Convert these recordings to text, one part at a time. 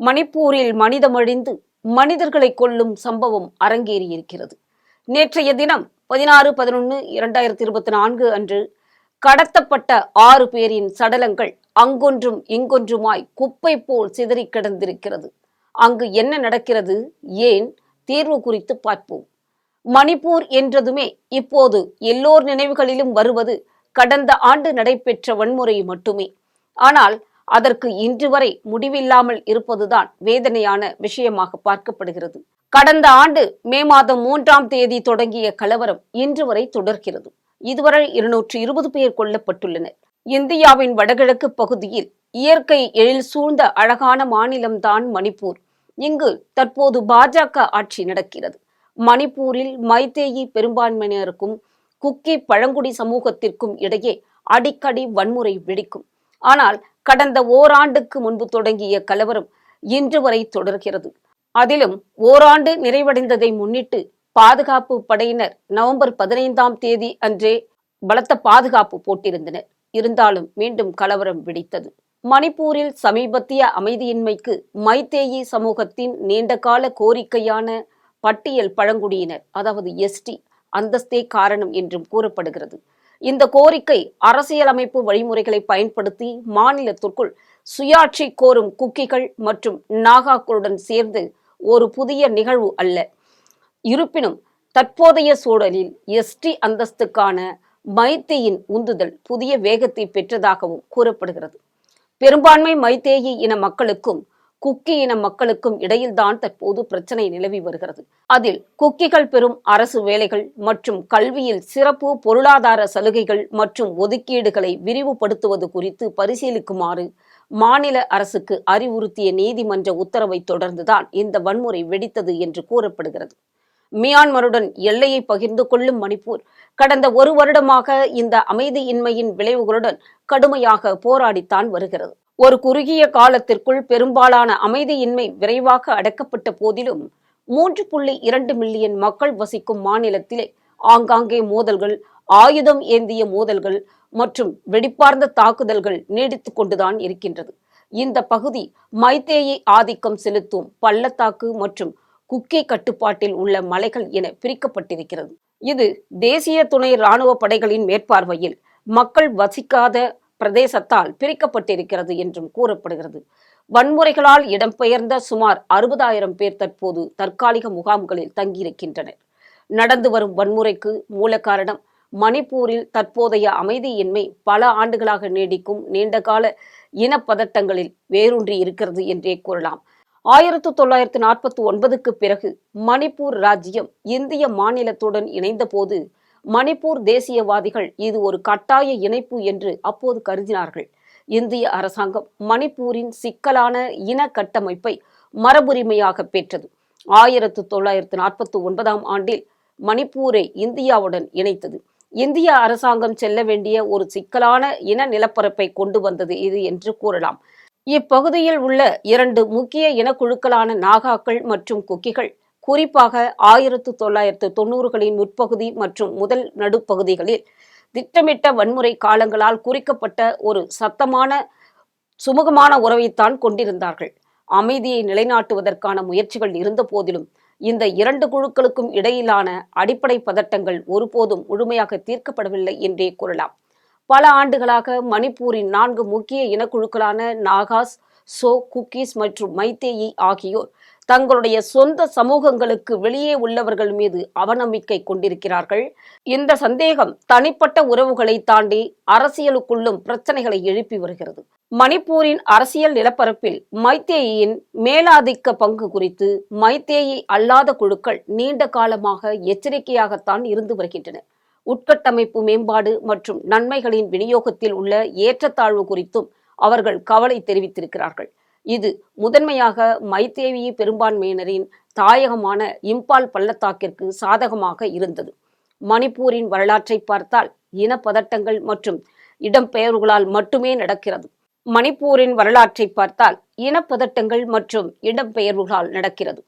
மணிப்பூரில் மனிதமழிந்து மனிதர்களை கொல்லும் சம்பவம் அரங்கேறியிருக்கிறது. நேற்றைய தினம் 16/11/2024 அன்று கடத்தப்பட்ட 6 பேரின் சடலங்கள் அங்கொன்றும் இங்கொன்றுமாய் குப்பை போல் சிதறி கிடந்திருக்கிறது. அங்கு என்ன நடக்கிறது, ஏன், தீர்வு குறித்து பார்ப்போம். மணிப்பூர் என்றதுமே இப்போது எல்லோர் நினைவுகளிலும் வருவது கடந்த ஆண்டு நடைபெற்ற வன்முறை மட்டுமே. ஆனால் அதற்கு இன்று வரை முடிவில்லாமல் இருப்பதுதான் வேதனையான விஷயமாக பார்க்கப்படுகிறது. கடந்த ஆண்டு மே மாதம் 3ஆம் தேதி தொடங்கிய கலவரம் இன்று வரை தொடர்கிறது. இதுவரை 220 பேர் கொல்லப்பட்டுள்ளனர். இந்தியாவின் வடகிழக்கு பகுதியில் இயற்கை எழில் சூழ்ந்த அழகான மாநிலம்தான் மணிப்பூர். இங்கு தற்போது பாஜக ஆட்சி நடக்கிறது. மணிப்பூரில் மைத்தேயி பெரும்பான்மையினருக்கும் குக்கி பழங்குடி சமூகத்திற்கும் இடையே அடிக்கடி வன்முறை வெடிக்கும். ஆனால் கடந்த ஓராண்டுக்கு முன்பு தொடங்கிய கலவரம் இன்று வரை தொடர்கிறது. அதிலும் ஓராண்டு நிறைவடைந்ததை முன்னிட்டு பாதுகாப்பு படையினர் நவம்பர் 15ஆம் தேதி அன்றே பலத்த பாதுகாப்பு போட்டிருந்தனர். இருந்தாலும் மீண்டும் கலவரம் வெடித்தது. மணிப்பூரில் சமீபத்திய அமைதியின்மைக்கு மைத்தேயி சமூகத்தின் நீண்டகால கோரிக்கையான பட்டியல் பழங்குடியினர், அதாவது எஸ்டி அந்தஸ்தே காரணம் என்றும் கூறப்படுகிறது. இந்த கோரிக்கை அரசியலமைப்பு வழிமுறைகளை பயன்படுத்தி மாநிலத்திற்குள் சுயாட்சி கோரும் குக்கிகள் மற்றும் நாகாக்களுடன் சேர்ந்து ஒரு புதிய நிகழ்வு அல்ல. இருப்பினும் தற்போதைய சூழலில் எஸ்டி அந்தஸ்துக்கான மைத்தேயின் உந்துதல் புதிய வேகத்தை பெற்றதாகவும் கூறப்படுகிறது. பெரும்பான்மை மைத்தேயி இன மக்களுக்கும் குக்கி இன மக்களுக்கும் இடையில்தான் தற்போது பிரச்சனை நிலவி வருகிறது. அதில் குக்கிகள் பெறும் அரசு வேலைகள் மற்றும் கல்வியில் சிறப்பு பொருளாதார சலுகைகள் மற்றும் ஒதுக்கீடுகளை விரிவுபடுத்துவது குறித்து பரிசீலிக்குமாறு மாநில அரசுக்கு அறிவுறுத்திய நீதிமன்ற உத்தரவை தொடர்ந்துதான் இந்த வன்முறை வெடித்தது என்று கூறப்படுகிறது. மியான்மருடன் எல்லையை பகிர்ந்து கொள்ளும் மணிப்பூர் கடந்த 1 வருடமாக இந்த அமைதியின்மையின் விளைவுகளுடன் கடுமையாக போராடித்தான் வருகிறது. ஒரு குறுகிய காலத்திற்குள் பெரும்பாலான அமைதியின்மை விரைவாக அடக்கப்பட்ட போதிலும் 3.2 மில்லியன் மக்கள் வசிக்கும் மாநிலத்திலே ஆங்காங்கே மோதல்கள், ஆயுதம் ஏந்திய மோதல்கள் மற்றும் வெடிப்பார்ந்த தாக்குதல்கள் நீடித்துக் கொண்டுதான் இருக்கின்றது. இந்த பகுதி மைத்தேயி ஆதிக்கம் செலுத்தும் பள்ளத்தாக்கு மற்றும் குக்கி கட்டுப்பாட்டில் உள்ள மலைகள் என பிரிக்கப்பட்டிருக்கிறது. இது தேசிய துணை இராணுவ படைகளின் மேற்பார்வையில் மக்கள் வசிக்காத பிரதேசத்தால் பிரிக்கப்பட்டிருக்கிறது என்றும் கூறப்படுகிறது. வன்முறைகளால் இடம்பெயர்ந்த சுமார் 60,000 பேர் தற்போது தற்காலிக முகாம்களில் தங்கியிருக்கின்றனர். நடந்து வரும் வன்முறைக்கு மூல காரணம் மணிப்பூரில் தற்போதைய அமைதியின்மை பல ஆண்டுகளாக நீடிக்கும் நீண்டகால இனப்பதட்டங்களில் வேரூன்றி இருக்கிறது என்றே கூறலாம். 1949க்கு பிறகு மணிப்பூர் ராஜ்யம் இந்திய மாநிலத்துடன் இணைந்த போது மணிப்பூர் தேசியவாதிகள் இது ஒரு கட்டாய இணைப்பு என்று அப்போது கருதினார்கள். இந்திய அரசாங்கம் மணிப்பூரின் சிக்கலான இன கட்டமைப்பை மரபுரிமையாக பெற்றது. 1949ஆம் ஆண்டில் மணிப்பூரை இந்தியாவுடன் இணைத்தது. இந்திய அரசாங்கம் செல்ல வேண்டிய ஒரு சிக்கலான இன நிலப்பரப்பை கொண்டு வந்தது இது என்று கூறலாம். இப்பகுதியில் உள்ள 2 முக்கிய இனக்குழுக்களான நாகாக்கள் மற்றும் குக்கிகள் குறிப்பாக 1990களின் முற்பகுதி மற்றும் முதல் நடுப்பகுதிகளில் திட்டமிட்ட வன்முறை காலங்களால் குறிக்கப்பட்ட ஒரு சத்தமான சுமூகமான உறவைத்தான் கொண்டிருந்தார்கள். அமைதியை நிலைநாட்டுவதற்கான முயற்சிகள் இருந்த போதிலும் இந்த 2 குழுக்களுக்கும் இடையிலான அடிப்படை பதட்டங்கள் ஒருபோதும் முழுமையாக தீர்க்கப்படவில்லை என்றே கூறலாம். பல ஆண்டுகளாக மணிப்பூரின் 4 முக்கிய இனக்குழுக்களான நாகாஸ், சோ, குக்கீஸ் மற்றும் மைத்தேயி ஆகியோர் தங்களுடைய சொந்த சமூகங்களுக்கு வெளியே உள்ளவர்கள் மீது அவநம்பிக்கை கொண்டிருக்கிறார்கள். இந்த சந்தேகம் தனிப்பட்ட உறவுகளை தாண்டி அரசியலுக்குள்ளும் பிரச்சனைகளை எழுப்பி வருகிறது. மணிப்பூரின் அரசியல் நிலப்பரப்பில் மைத்தேயின் மேலாதிக்க பங்கு குறித்து மைத்தேயி அல்லாத குழுக்கள் நீண்ட காலமாக எச்சரிக்கையாகத்தான் இருந்து வருகின்றன. உட்கட்டமைப்பு மேம்பாடு மற்றும் நன்மைகளின் விநியோகத்தில் உள்ள ஏற்றத்தாழ்வு குறித்தும் அவர்கள் கவலை தெரிவித்திருக்கிறார்கள். இது முதன்மையாக மைத்தேயி பெரும்பான்மையினரின் தாயகமான இம்பால் பள்ளத்தாக்கிற்கு சாதகமாக இருந்தது. மணிப்பூரின் வரலாற்றை பார்த்தால் இனப்பதட்டங்கள் மற்றும் இடம்பெயர்வுகளால் மட்டுமே நடக்கிறது. மணிப்பூரின் வரலாற்றை பார்த்தால் இனப்பதட்டங்கள் மற்றும் இடம்பெயர்வுகளால் நடக்கிறது.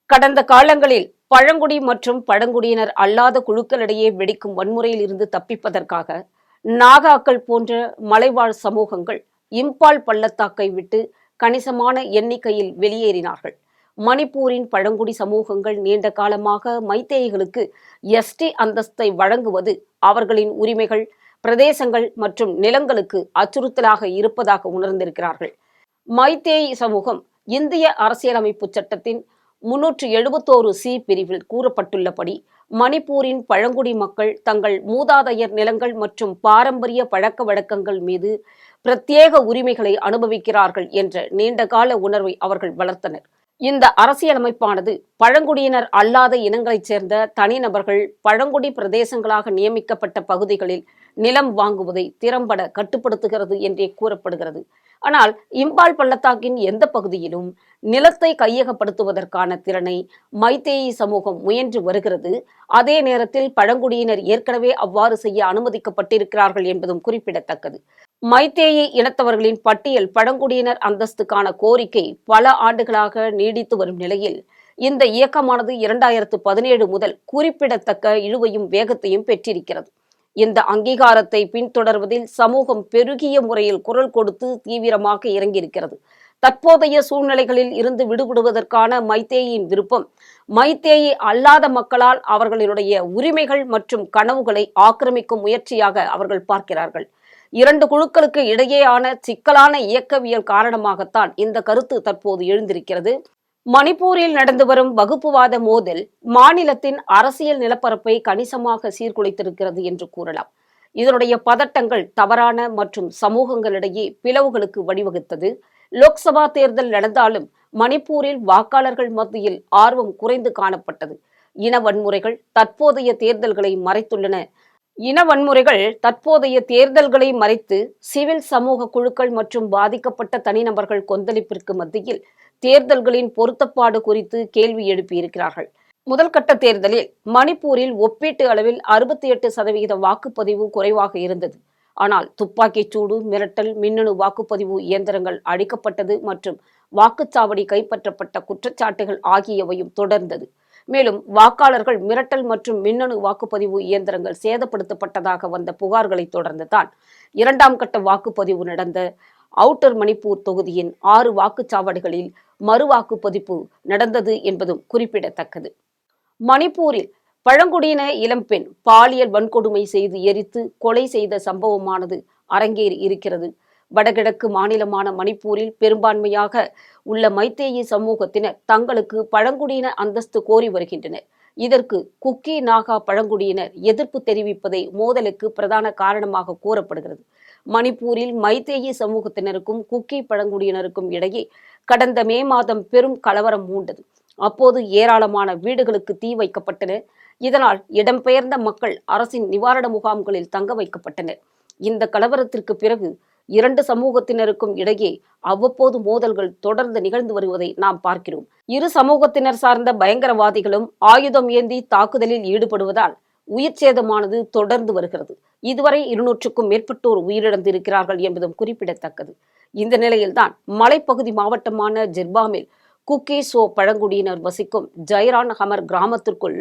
கடந்த காலங்களில் பழங்குடி மற்றும் பழங்குடியினர் அல்லாத குழுக்களிடையே வெடிக்கும் வன்முறையில் இருந்து தப்பிப்பதற்காக நாகாக்கள் போன்ற மலைவாழ் சமூகங்கள் இம்பால் பள்ளத்தாக்கை விட்டு கணிசமான எண்ணிக்கையில் வெளியேறினார்கள். மணிப்பூரின் பழங்குடி சமூகங்கள் நீண்ட காலமாக மைத்தேயிகளுக்கு எஸ்டி அந்தஸ்தை வழங்குவது அவர்களின் உரிமைகள், பிரதேசங்கள் மற்றும் நிலங்களுக்கு அச்சுறுத்தலாக இருப்பதாக உணர்ந்திருக்கிறார்கள். மைத்தேய் சமூகம் இந்திய அரசியலமைப்பு சட்டத்தின் 371C பிரிவில் கூறப்பட்டுள்ளபடி மணிப்பூரின் பழங்குடி மக்கள் தங்கள் மூதாதையர் நிலங்கள் மற்றும் பாரம்பரிய பழக்க வழக்கங்கள் மீது பிரத்யேக உரிமைகளை அனுபவிக்கிறார்கள் என்ற நீண்டகால உணர்வை அவர்கள் வளர்த்தனர். இந்த அரசியலமைப்பானது பழங்குடியினர் அல்லாத இனங்களைச் சேர்ந்த தனிநபர்கள் பழங்குடி பிரதேசங்களாக நியமிக்கப்பட்ட பகுதிகளில் நிலம் வாங்குவதை திறம்பட கட்டுப்படுத்துகிறது என்றே கூறப்படுகிறது. ஆனால் இம்பால் பள்ளத்தாக்கின் எந்த பகுதியிலும் நிலத்தை கையகப்படுத்துவதற்கான திறனை மைத்தேயி சமூகம் முயன்று வருகிறது. அதே நேரத்தில் பழங்குடியினர் ஏற்கனவே அவ்வாறு செய்ய அனுமதிக்கப்பட்டிருக்கிறார்கள் என்பதும் குறிப்பிடத்தக்கது. மைத்தேயி இனத்தவர்களின் பட்டியல் பழங்குடியினர் அந்தஸ்துக்கான கோரிக்கை பல ஆண்டுகளாக நீடித்து வரும் நிலையில் இந்த இயக்கமானது 2017 முதல் குறிப்பிடத்தக்க இழுவையும் வேகத்தையும் பெற்றிருக்கிறது. இந்த அங்கீகாரத்தை பின்தொடர்வதில் சமூகம் பெருகிய முறையில் குரல் கொடுத்து தீவிரமாக இறங்கியிருக்கிறது. தற்போதைய சூழ்நிலைகளில் இருந்து விடுபடுவதற்கான மைத்தேயின் விருப்பம் மைத்தேயி அல்லாத மக்களால் அவர்களுடைய உரிமைகள் மற்றும் கனவுகளை ஆக்கிரமிக்கும் முயற்சியாக அவர்கள் பார்க்கிறார்கள். இரண்டு குழுக்களுக்கு இடையேயான சிக்கலான இயக்கவியல் காரணமாகத்தான் இந்த கருத்து தற்போது எழுந்திருக்கிறது. மணிப்பூரில் நடந்து வரும் வகுப்புவாத மோதல் மாநிலத்தின் அரசியல் நிலப்பரப்பை கணிசமாக சீர்குலைத்திருக்கிறது என்று கூறலாம். இதனுடைய பதட்டங்கள் தவறான மற்றும் சமூகங்களிடையே பிளவுகளுக்கு வழிவகுத்தது. லோக்சபா தேர்தல் நடந்தாலும் மணிப்பூரில் வாக்காளர்கள் மத்தியில் ஆர்வம் குறைந்து காணப்பட்டது. இன வன்முறைகள் தற்போதைய தேர்தல்களை மறைத்து சிவில் சமூக குழுக்கள் மற்றும் பாதிக்கப்பட்ட தனிநபர்கள் கொந்தளிப்பிற்கு மத்தியில் தேர்தல்களின் பொருத்தப்பாடு குறித்து கேள்வி எழுப்பியிருக்கிறார்கள். முதல் கட்ட தேர்தலில் மணிப்பூரில் ஒப்பீட்டு அளவில் 68% வாக்குப்பதிவு குறைவாக இருந்தது. ஆனால் துப்பாக்கிச்சூடு, மிரட்டல், மின்னணு வாக்குப்பதிவு இயந்திரங்கள் அழிக்கப்பட்டது மற்றும் வாக்குச்சாவடி கைப்பற்றப்பட்ட குற்றச்சாட்டுகள் ஆகியவையும் தொடர்ந்தது. மேலும் வாக்காளர்கள் மிரட்டல் மற்றும் மின்னணு வாக்குப்பதிவு இயந்திரங்கள் சேதப்படுத்தப்பட்டதாக வந்த புகார்களை தொடர்ந்துதான் இரண்டாம் கட்ட வாக்குப்பதிவு நடந்த அவுட்டர் மணிப்பூர் தொகுதியின் 6 வாக்குச்சாவடிகளில் மறு வாக்குப்பதிவு நடந்தது என்பதும் குறிப்பிடத்தக்கது. மணிப்பூரில் பழங்குடியின இளம்பெண் பாலியல் வன்கொடுமை செய்து எரித்து கொலை செய்த சம்பவமானது அரங்கேறி இருக்கிறது. வடகிழக்கு மாநிலமான மணிப்பூரில் பெரும்பான்மையாக உள்ள மைத்தேயி சமூகத்தினர் தங்களுக்கு பழங்குடியின அந்தஸ்து கோரி வருகின்றனர். இதற்கு குக்கி நாகா பழங்குடியினர் எதிர்ப்பு தெரிவிப்பதை மோதலுக்கு பிரதான காரணமாக கூறப்படுகிறது. மணிப்பூரில் மைத்தேயி சமூகத்தினருக்கும் குக்கி பழங்குடியினருக்கும் இடையே கடந்த மே மாதம் பெரும் கலவரம் மூண்டது. அப்போது ஏராளமான வீடுகளுக்கு தீ வைக்கப்பட்டன. இதனால் இடம்பெயர்ந்த மக்கள் அரசின் நிவாரண முகாம்களில் தங்க வைக்கப்பட்டனர். இந்த கலவரத்திற்கு பிறகு இரண்டு சமூகத்தினருக்கும் இடையே அவ்வப்போது மோதல்கள் தொடர்ந்து நிகழ்ந்து வருவதை நாம் பார்க்கிறோம். இரு சமூகத்தினர் சார்ந்த பயங்கரவாதிகளும் ஆயுதம் ஏந்தி தாக்குதலில் ஈடுபடுவதால் உயிர் சேதமானது தொடர்ந்து வருகிறது. இதுவரை 200க்கும் மேற்பட்டோர் உயிரிழந்திருக்கிறார்கள் என்பதும் குறிப்பிடத்தக்கது. இந்த நிலையில்தான் மலைப்பகுதி மாவட்டமான ஜெர்பாமில் குக்கி சோ பழங்குடியினர் வசிக்கும் ஜைரான் ஹமர் கிராமத்திற்குள்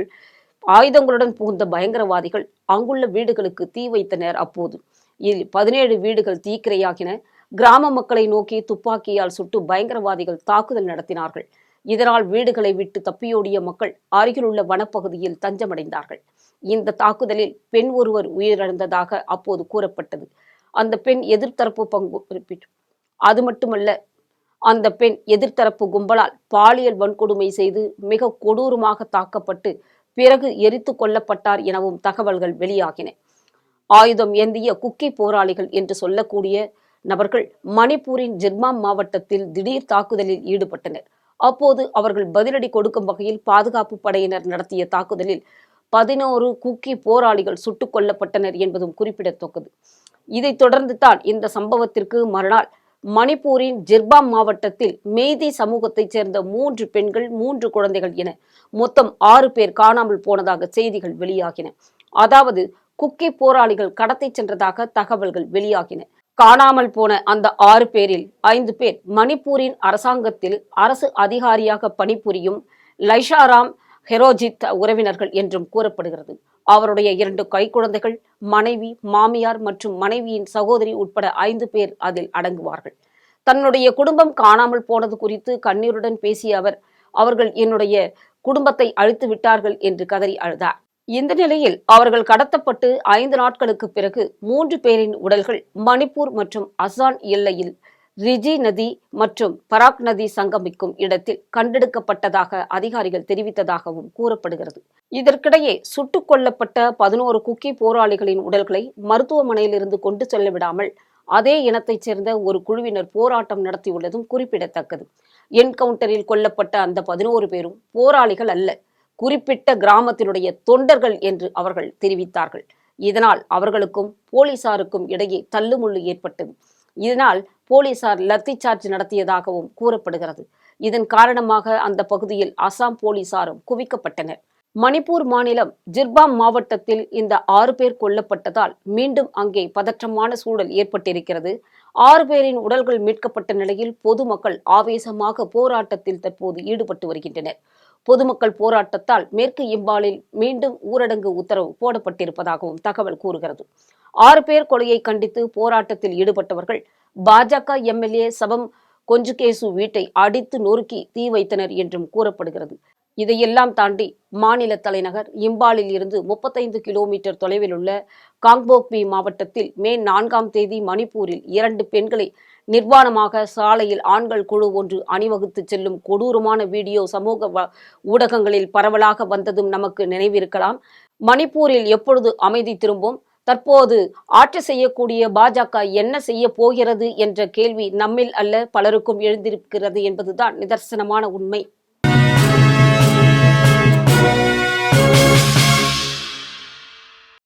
ஆயுதங்களுடன் புகுந்த பயங்கரவாதிகள் அங்குள்ள வீடுகளுக்கு தீ வைத்தனர். அப்போது இதில் 17 வீடுகள் தீக்கிரையாகின. கிராம மக்களை நோக்கி துப்பாக்கியால் சுட்டு பயங்கரவாதிகள் தாக்குதல் நடத்தினார்கள். இதனால் வீடுகளை விட்டு தப்பியோடிய மக்கள் அருகிலுள்ள வனப்பகுதியில் தஞ்சமடைந்தார்கள். இந்த தாக்குதலில் பெண் ஒருவர் உயிரிழந்ததாக அப்போது கூறப்பட்டது. அந்த பெண் எதிர்த்தரப்பு கும்பலால் பாலியல் வன்கொடுமை செய்து மிக கொடூரமாக தாக்கப்பட்டு பிறகு எரித்து கொல்லப்பட்டார் எனவும் தகவல்கள் வெளியாகின. ஆயுதம் ஏந்திய குக்கி போராளிகள் என்று சொல்லக்கூடிய நபர்கள் மணிப்பூரின் ஜெர்பாம் மாவட்டத்தில் திடீர் தாக்குதலில் ஈடுபட்டனர். அப்போது அவர்கள் பதிலடி கொடுக்கும் வகையில் பாதுகாப்பு படையினர் நடத்திய தாக்குதலில் 11 குக்கி போராளிகள் சுட்டுக் கொல்லப்பட்டனர் என்பதும் குறிப்பிடத்தக்கது. இதைத் தொடர்ந்து தான் இந்த சம்பவத்திற்கு மறுநாள் மணிப்பூரின் ஜெர்பாம் மாவட்டத்தில் மெய்தி சமூகத்தைச் சேர்ந்த 3 பெண்கள் 3 குழந்தைகள் என மொத்தம் 6 பேர் காணாமல் போனதாக செய்திகள் வெளியாகின. அதாவது குக்கி போராளிகள் கடத்தி சென்றதாக தகவல்கள் வெளியாகின. காணாமல் போன அந்த 6 பேரில் 5 பேர் மணிப்பூரின் அரசாங்கத்தில் அரசு அதிகாரியாக பணிபுரியும் லைஷாராம் ஹெரோஜித் உறவினர்கள் என்றும் கூறப்படுகிறது. அவருடைய 2 கைக்குழந்தைகள், மனைவி, மாமியார் மற்றும் மனைவியின் சகோதரி உட்பட 5 பேர் அதில் அடங்குவார்கள். தன்னுடைய குடும்பம் காணாமல் போனது குறித்து கண்ணீருடன் பேசிய அவர்கள் என்னுடைய குடும்பத்தை அழித்து விட்டார்கள் என்று கதறி அழுதார். இந்த நிலையில் அவர்கள் கடத்தப்பட்டு 5 நாட்களுக்கு பிறகு 3 பேரின் உடல்கள் மணிப்பூர் மற்றும் அசாம் எல்லையில் ரிஜி நதி மற்றும் பராக் நதி சங்கமிக்கும் இடத்தில் கண்டெடுக்கப்பட்டதாக அதிகாரிகள் தெரிவித்ததாகவும் கூறப்படுகிறது. இதற்கிடையே சுட்டுக் கொல்லப்பட்ட 11 குக்கி போராளிகளின் உடல்களை மருத்துவமனையிலிருந்து கொண்டு செல்ல விடாமல் அதே இனத்தைச் சேர்ந்த ஒரு குழுவினர் போராட்டம் நடத்தியுள்ளதும் குறிப்பிடத்தக்கது. என்கவுண்டரில் கொல்லப்பட்ட அந்த 11 பேரும் போராளிகள் அல்ல, குறிப்பிட்ட கிராமத்தினுடைய தொண்டர்கள் என்று அவர்கள் தெரிவித்தார்கள். இதனால் அவர்களுக்கும் போலீசாருக்கும் இடையே தள்ளுமுள்ளு ஏற்பட்டது. இதனால் போலீசார் லத்தி சார்ஜ் நடத்தியதாகவும் கூறப்படுகிறது. இதன் காரணமாக அந்த பகுதியில் அசாம் போலீசாரும் குவிக்கப்பட்டனர். மணிப்பூர் மாநிலம் ஜிர்பாம் மாவட்டத்தில் இந்த 6 பேர் கொல்லப்பட்டதால் மீண்டும் அங்கே பதற்றமான சூழல் ஏற்பட்டிருக்கிறது. 6 பேரின் உடல்கள் மீட்கப்பட்ட நிலையில் பொதுமக்கள் ஆவேசமாக போராட்டத்தில் தற்போது ஈடுபட்டு வருகின்றனர். பொதுமக்கள் போராட்டத்தால் மேற்கு இம்பாலில் மீண்டும் ஊரடங்கு உத்தரவு போடப்பட்டிருப்பதாகவும் தகவல் கூறுகிறது. 6 பேர் கொலையை கண்டித்து போராட்டத்தில் ஈடுபட்டவர்கள் பாஜக எம்எல்ஏ சபம் கொஞ்சுகேசு வீட்டை அடித்து நொறுக்கி தீ வைத்தனர் என்றும் கூறப்படுகிறது. இதையெல்லாம் தாண்டி மாநில தலைநகர் இம்பாலில் இருந்து 35 கிலோமீட்டர் தொலைவில் உள்ள காங்போக்பி மாவட்டத்தில் மே 4ஆம் தேதி மணிப்பூரில் 2 பெண்களை நிர்வாணமாக சாலையில் ஆண்கள் குழு ஒன்று அணிவகுத்து செல்லும் கொடூரமான வீடியோ சமூக ஊடகங்களில் பரவலாக வந்ததும் நமக்கு நினைவிருக்கலாம். மணிப்பூரில் எப்பொழுது அமைதி திரும்பும், தற்போது ஆட்சி செய்யக்கூடிய பாஜக என்ன செய்ய போகிறது என்ற கேள்வி நம்மில் அல்ல பலருக்கும் எழுந்திருக்கிறது என்பதுதான் நிதர்சனமான உண்மை.